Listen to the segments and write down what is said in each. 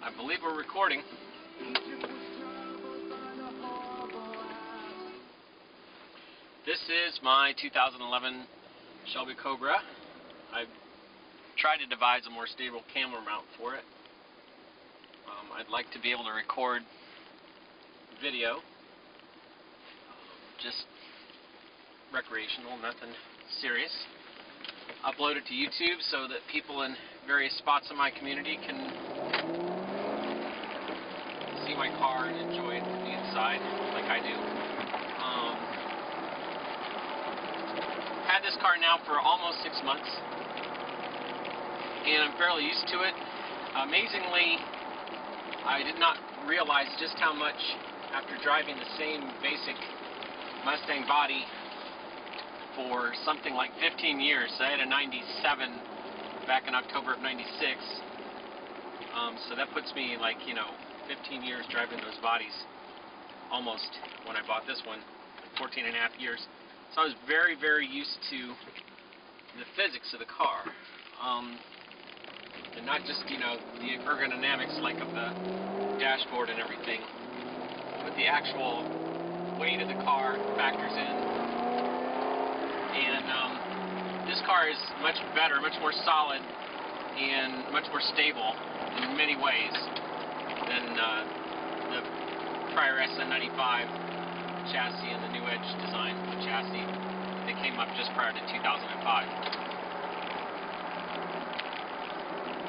I believe we're recording. This is my 2011 Shelby Cobra. I've tried to devise a more stable camera mount for it. I'd like to be able to record video, just recreational, nothing serious. Upload it to YouTube so that people in various spots of my community can see my car and enjoy it from the inside like I do. Had this car now for almost 6 months, and I'm fairly used to it. Amazingly, I did not realize just how much, after driving the same basic Mustang body for something like 15 years. So I had a 97 back in October of 96. So that puts me like, 15 years driving those bodies, almost, when I bought this one, 14 and a half years. So I was very, very used to the physics of the car. And not just, the ergonomics like of the dashboard and everything, but the actual weight of the car factors in. And this car is much better, much more solid, and much more stable in many ways than the prior SN95 chassis and the New Edge design chassis that came up just prior to 2005.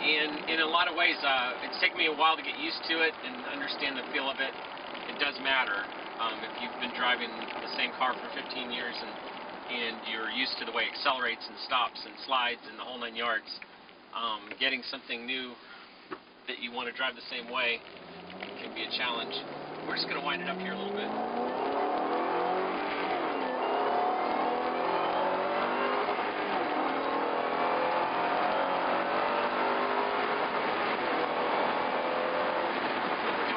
And in a lot of ways, it's taken me a while to get used to it and understand the feel of it. It does matter. If you've been driving the same car for 15 years and you're used to the way it accelerates and stops and slides and the whole 9 yards, getting something new that you want to drive the same way can be a challenge. We're just going to wind it up here a little bit.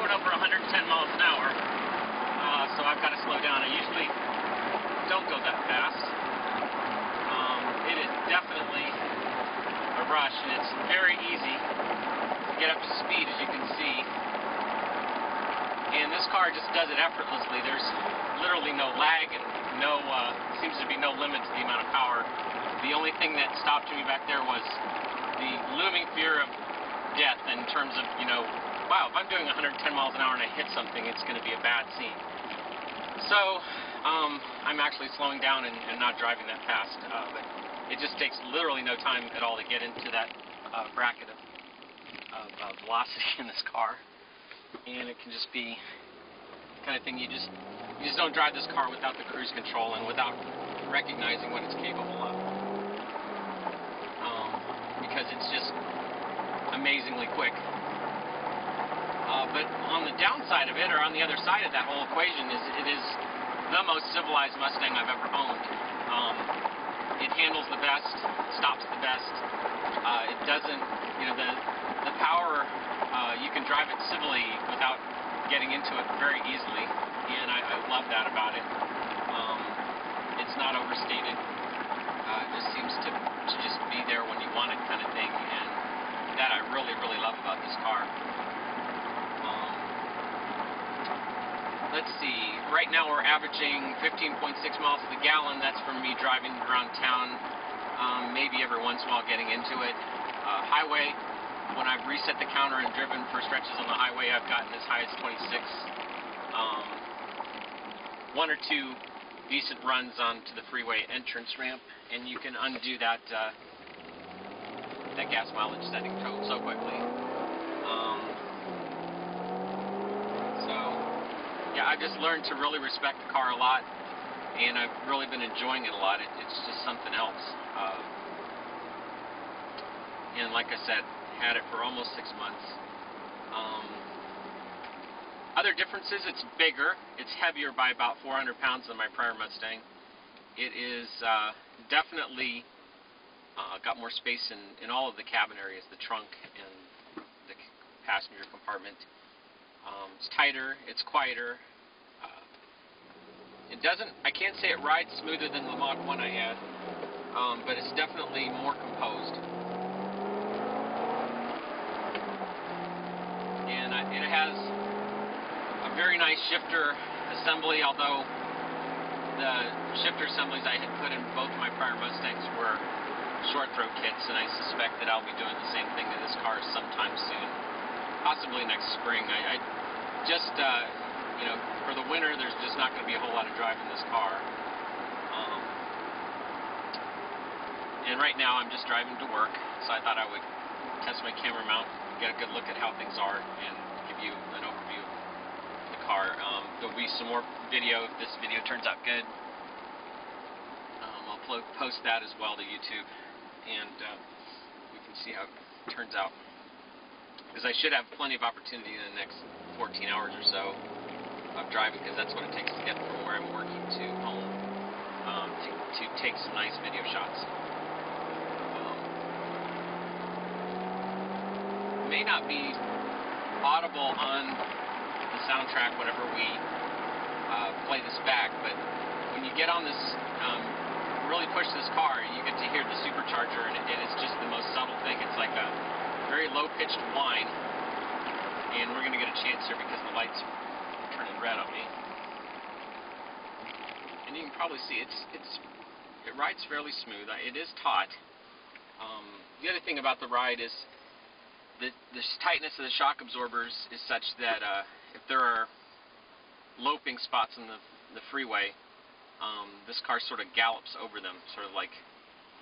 Over 110 miles an hour, so I've got to slow down. I usually don't go that fast. It is definitely a rush, and it's very easy to get up to speed, as you can see. And this car just does it effortlessly. There's literally no lag, and seems to be no limit to the amount of power. The only thing that stopped me back there was the looming fear of death in terms of, wow, if I'm doing 110 miles an hour and I hit something, it's going to be a bad scene. So, I'm actually slowing down and not driving that fast, but it just takes literally no time at all to get into that bracket of velocity in this car, and it can just be the kind of thing you just don't drive this car without the cruise control and without recognizing what it's capable of, because it's just amazingly quick. But on the downside of it, or on the other side of that whole equation, is it is the most civilized Mustang I've ever owned. It handles the best, stops the best. It doesn't, the power, you can drive it civilly without getting into it very easily, and I love that about it. It's not overstated. It just seems to just be there when you want it, kind of thing, and that I really, really love about this car. Let's see, right now we're averaging 15.6 miles to the gallon. That's from me driving around town, maybe every once in a while getting into it. Highway, when I've reset the counter and driven for stretches on the highway, I've gotten as high as 26. One or two decent runs onto the freeway entrance ramp, and you can undo that gas mileage setting so quickly. Yeah, I've just learned to really respect the car a lot, and I've really been enjoying it a lot. It's just something else. And like I said, had it for almost 6 months. Other differences, it's bigger. It's heavier by about 400 pounds than my prior Mustang. It is definitely got more space in all of the cabin areas, the trunk and the passenger compartment. It's tighter, it's quieter. I can't say it rides smoother than the Mach 1 I had, but it's definitely more composed. And It has a very nice shifter assembly, although the shifter assemblies I had put in both my prior Mustangs were short throw kits, and I suspect that I'll be doing the same thing to this car sometime soon, possibly next spring. I just, you know, for the winter, there's just not going to be a whole lot of drive in this car. And right now I'm just driving to work, so I thought I would test my camera mount, get a good look at how things are, and give you an overview of the car. There'll be some more video if this video turns out good. I'll post that as well to YouTube, and we can see how it turns out. Because I should have plenty of opportunity in the next 14 hours or so of driving, because that's what it takes to get from where I'm working to home, to take some nice video shots. May not be audible on the soundtrack whenever we play this back, but when you get on this, really push this car, you get to hear the supercharger, and it's just the most subtle thing. It's like a very low-pitched whine, and we're going to get a chance here because the lights are turning red on me. And you can probably see it rides fairly smooth. It is taut. The other thing about the ride is the tightness of the shock absorbers is such that if there are loping spots in the freeway, this car sort of gallops over them, sort of like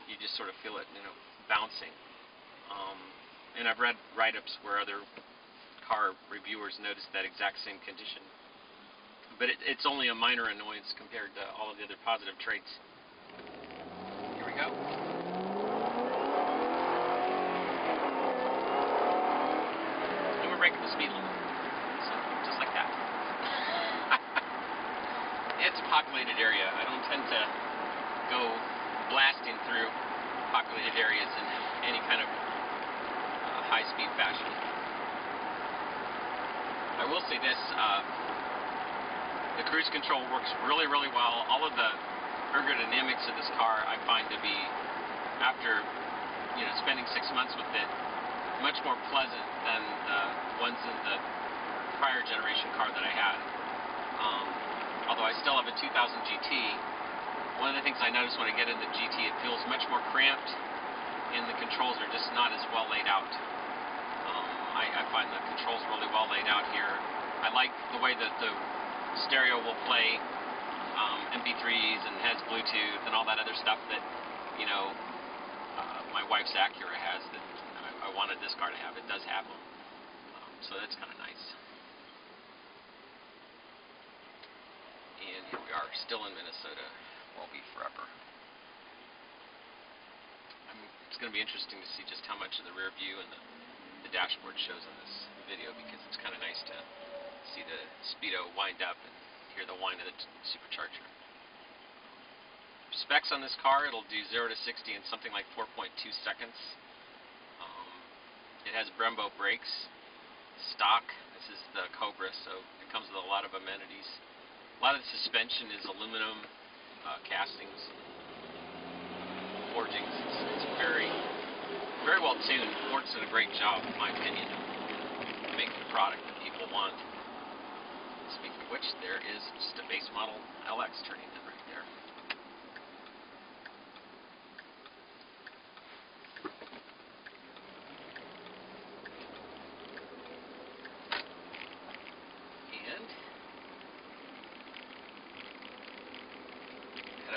you just sort of feel it, you know, bouncing. And I've read write-ups where other car reviewers noticed that exact same condition. But it's only a minor annoyance compared to all of the other positive traits. Here we go. Breaking the speed limit, so just like that. It's a populated area. I don't tend to go blasting through populated areas in any kind of high-speed fashion. I will say this: the cruise control works really, really well. All of the ergodynamics of this car, I find to be, after spending 6 months with it, much more pleasant than the ones in the prior generation car that I had. Although I still have a 2000 GT, one of the things I notice when I get in the GT, it feels much more cramped, and the controls are just not as well laid out. I find the controls really well laid out here. I like the way that the stereo will play MP3s and has Bluetooth and all that other stuff that, my wife's Acura has that I wanted this car to have. It does have them. So that's kind of nice. And here we are, still in Minnesota. Won't be forever. It's going to be interesting to see just how much of the rear view and the dashboard shows in this video, because it's kind of nice to see the speedo wind up and hear the whine of the supercharger. Specs on this car: it'll do 0 to 60 in something like 4.2 seconds. It has Brembo brakes, stock. This is the Cobra, so it comes with a lot of amenities. A lot of the suspension is aluminum castings, forgings. It's very, very well tuned. Ford's done a great job, in my opinion, of making the product that people want. Speaking of which, there is just a base model LX turning in right there.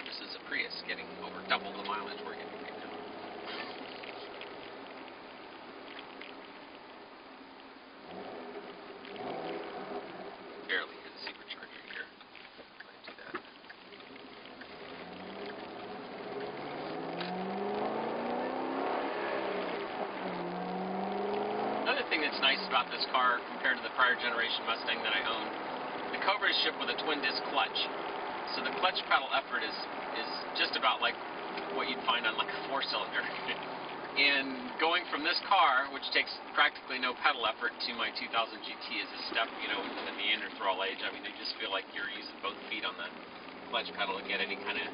This is a Prius getting over double the mileage we're getting right now. Barely hit a supercharger here. Go ahead and do that. Another thing that's nice about this car compared to the prior generation Mustang that I owned, the Cobra is shipped with a twin-disc clutch. So the clutch pedal effort is just about like what you'd find on like a 4-cylinder. And going from this car, which takes practically no pedal effort, to my 2000 GT is a step, in the Neanderthal age. I mean, you just feel like you're using both feet on the clutch pedal to get any kind of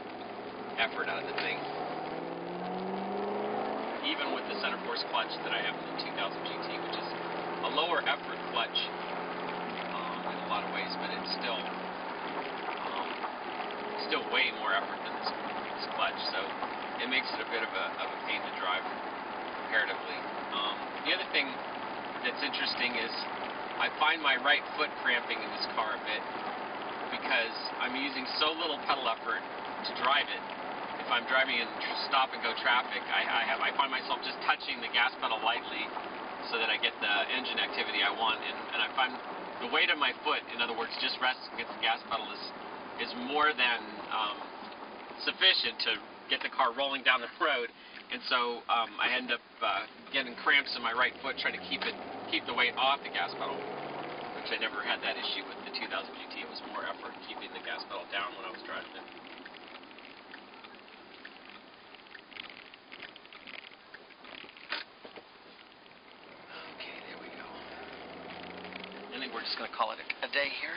effort out of the thing. Even with the center force clutch that I have in the 2000 GT, which is a lower effort clutch in a lot of ways, but it's still way more effort than this clutch, so it makes it a bit of a pain to drive comparatively. The other thing that's interesting is I find my right foot cramping in this car a bit because I'm using so little pedal effort to drive it. If I'm driving in stop-and-go traffic, I find myself just touching the gas pedal lightly so that I get the engine activity I want, and I find the weight of my foot, in other words, just resting against the gas pedal is more than sufficient to get the car rolling down the road, and so I end up getting cramps in my right foot trying to keep the weight off the gas pedal, which I never had that issue with the 2000 GT. It was more effort keeping the gas pedal down when I was driving it. Okay, there we go. I think we're just going to call it a day here.